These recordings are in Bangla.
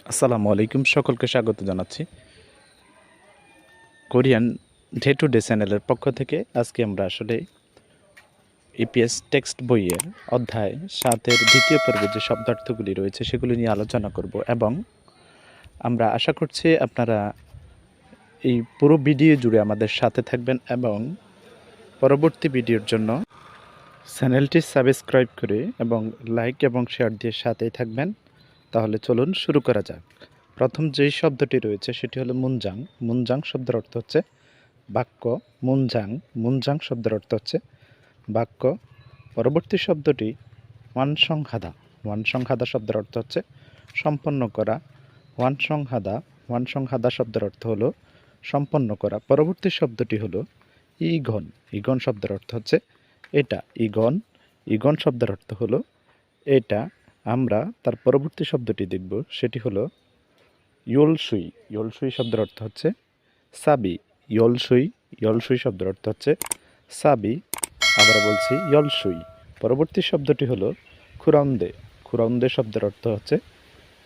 আসসালামু আলাইকুম, সকলকে স্বাগত জানাচ্ছি কোরিয়ান ডে টু ডে চ্যানেলের পক্ষ থেকে। আজকে আমরা আসলে ইপিএস টেক্সট বইয়ের অধ্যায় 7-এর দ্বিতীয় পর্বে যে শব্দার্থগুলি রয়েছে সেগুলি নিয়ে আলোচনা করব এবং আমরা আশা করছি আপনারা এই পুরো ভিডিও জুড়ে আমাদের সাথে থাকবেন এবং পরবর্তী ভিডিওর জন্য চ্যানেলটি সাবস্ক্রাইব করে এবং লাইক এবং শেয়ার দিয়ে সাথেই থাকবেন। তাহলে চলুন শুরু করা যাক। প্রথম যেই শব্দটি রয়েছে সেটি হলো মুনজাং। মুনজাং শব্দের অর্থ হচ্ছে বাক্য। মুনজাং, মুনজাং শব্দের অর্থ হচ্ছে বাক্য। পরবর্তী শব্দটি ওয়ানসংহাদা। ওয়ানসংহাদা শব্দের অর্থ হচ্ছে সম্পন্ন করা। ওয়ানসংহাদা, ওয়ানসংহাদা শব্দের অর্থ হলো সম্পন্ন করা। পরবর্তী শব্দটি হলো ইগন। ইগন শব্দের অর্থ হচ্ছে এটা। ইগন, ইগন শব্দের অর্থ হলো এটা। আমরা তার পরবর্তী শব্দটি দেখব, সেটি হলো ইয়োলসুই। ইয়োলসুই শব্দের অর্থ হচ্ছে সাবি। ইয়োলসুই, ইয়োলসুই শব্দের অর্থ হচ্ছে সাবি। আবার বলছি ইয়োলসুই। পরবর্তী শব্দটি হলো খুরন্দে। খুরন্দে শব্দের অর্থ হচ্ছে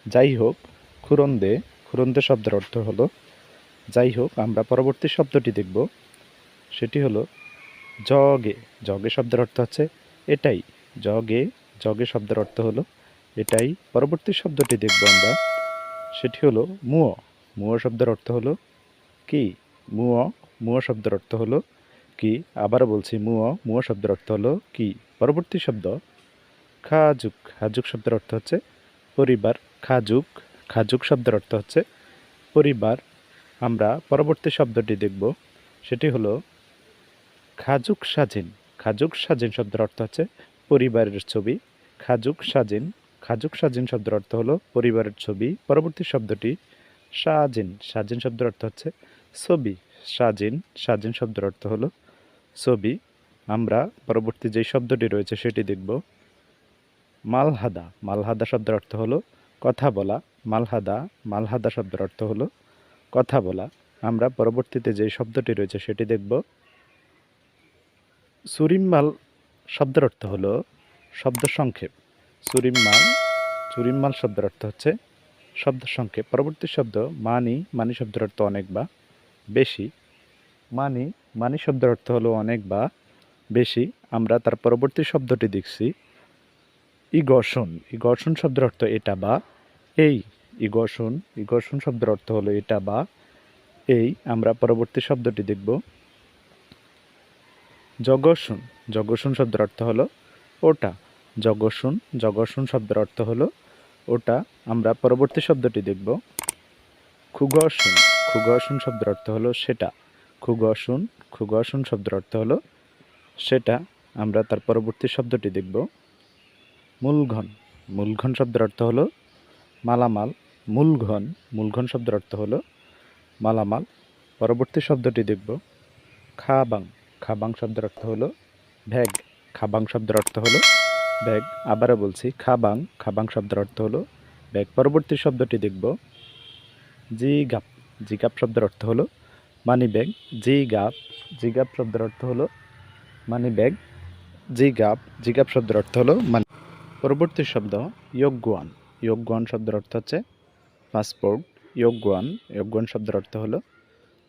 যাই হোক। খুরন্দে, খুরন্দে শব্দের অর্থ হলো যাই হোক। আমরা পরবর্তী শব্দটি দেখব, সেটি হলো জগে। জগে শব্দের অর্থ হচ্ছে এটাই। জগে, জগে শব্দের অর্থ হলো এটাই। পরবর্তী শব্দটি দেখব আমরা, সেটি হলো মুয়। মুয় শব্দের অর্থ হলো কি। মুয়, মুয় শব্দের অর্থ হলো কি। আবারও বলছি মুয়, মুয় শব্দের অর্থ হলো কি। পরবর্তী শব্দ খাজুক। খাজুক শব্দের অর্থ হচ্ছে পরিবার। খাজুক, খাজুক শব্দের অর্থ হচ্ছে পরিবার। আমরা পরবর্তী শব্দটি দেখব, সেটি হলো খাজুক সাজিন। খাজুক সাজিন শব্দের অর্থ হচ্ছে পরিবারের ছবি। খাজুক সাজিন, খাজুক সাজিন শব্দের অর্থ হলো পরিবারের ছবি। পরবর্তী শব্দটি সাজিন। সাজিন শব্দের অর্থ হচ্ছে ছবি। সাজিন, সাজিন শব্দের অর্থ হলো ছবি। আমরা পরবর্তী যেই শব্দটি রয়েছে সেটি দেখব, মালহাদা। মালহাদা শব্দের অর্থ হলো কথা বলা। মালহাদা, মালহাদা শব্দের অর্থ হলো কথা বলা। আমরা পরবর্তীতে যে শব্দটি রয়েছে সেটি দেখব, সুরিম্মাল শব্দের অর্থ হলো শব্দ সংক্ষেপ। সুরিম্মাল, সুরিম্মাল শব্দের অর্থ হচ্ছে শব্দ সংক্ষেপ। পরবর্তী শব্দ মানি। মানি শব্দের অর্থ অনেক বা বেশি। মানি, মানি শব্দের অর্থ হলো অনেক বা বেশি। আমরা তার পরবর্তী শব্দটি দেখছি ইগর্ষণ। ইগর্ষণ শব্দের অর্থ এটা বা এই। ইগর্ষণ, ইগর্ষণ শব্দের অর্থ হলো এটা বা এই। আমরা পরবর্তী শব্দটি দেখব জগর্ষণ। জগর্ষণ শব্দের অর্থ হলো ওটা। জগর্ষণ, জগর্ষণ শব্দের অর্থ হলো ওটা। আমরা পরবর্তী শব্দটি দেখব খুগর্ষণ। খুগর্ষণ শব্দের অর্থ হলো সেটা। খুগর্ষণ, খুগর্ষণ শব্দের অর্থ হলো সেটা। আমরা তার পরবর্তী শব্দটি দেখব মূলঘন। মূলঘন শব্দের অর্থ হলো মালামাল। মূলঘন, মূলঘন শব্দের অর্থ হলো মালামাল। পরবর্তী শব্দটি দেখব খাবাং। খাবাং শব্দের অর্থ হলো ব্যাগ। খাবাং শব্দের অর্থ হলো ব্যাগ। আবারও বলছি খাবাং। খাবাং শব্দের অর্থ হলো ব্যাগ। পরবর্তী শব্দটি দেখব জিগাপ। জিগাপ শব্দের অর্থ হলো মানি ব্যাগ। জিগাপ, জিগাপ শব্দের অর্থ হলো মানি ব্যাগ। জিগাপ, জিগাপ শব্দের অর্থ হলো মানি। পরবর্তী শব্দ ইয়োগওয়ান। ইয়োগওয়ান শব্দের অর্থ হচ্ছে পাসপোর্ট। ইয়োগওয়ান, ইয়োগওয়ান শব্দের অর্থ হলো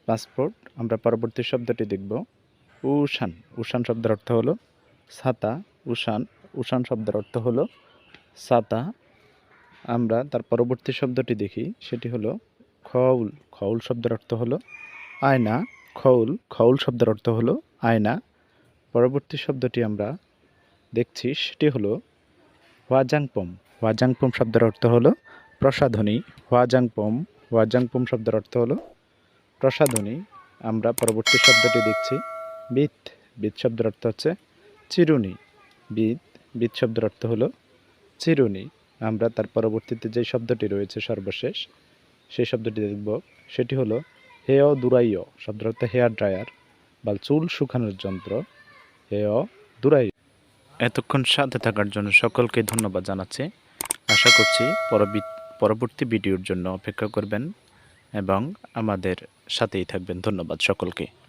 পাসপোর্ট। আমরা পরবর্তী শব্দটি দেখব উশান। উশান শব্দের অর্থ হলো ছাতা। উশান, উশান শব্দের অর্থ হলো ছাতা। আমরা তার পরবর্তী শব্দটি দেখি, সেটি হলো খউল। খউল শব্দের অর্থ হলো আয়না। খউল, খউল শব্দের অর্থ হলো আয়না। পরবর্তী শব্দটি আমরা দেখছি, সেটি হলো ওয়াজাংপম। ওয়াজাংপম শব্দের অর্থ হলো প্রসাধনী। ওয়াজাংপম, ওয়াজাংপম শব্দের অর্থ হলো প্রসাধনী। আমরা পরবর্তী শব্দটি দেখছি বিত। বিত শব্দের অর্থ হচ্ছে চিরুনি। বিত, বিত শব্দের অর্থ হলো চিরুনি। আমরা তার পরবর্তীতে যে শব্দটি রয়েছে সর্বশেষ, সেই শব্দটি দেখব, সেটি হলো হেয় দুরাইয়। শব্দের অর্থ হেয়ার ড্রায়ার বা চুল শুকানোর যন্ত্র। হেয় দুরাইয়। এতক্ষণ সাথে থাকার জন্য সকলকে ধন্যবাদ জানাচ্ছি। আশা করছি পরবর্তী ভিডিওর জন্য অপেক্ষা করবেন এবং আমাদের সাথেই থাকবেন। ধন্যবাদ সকলকে।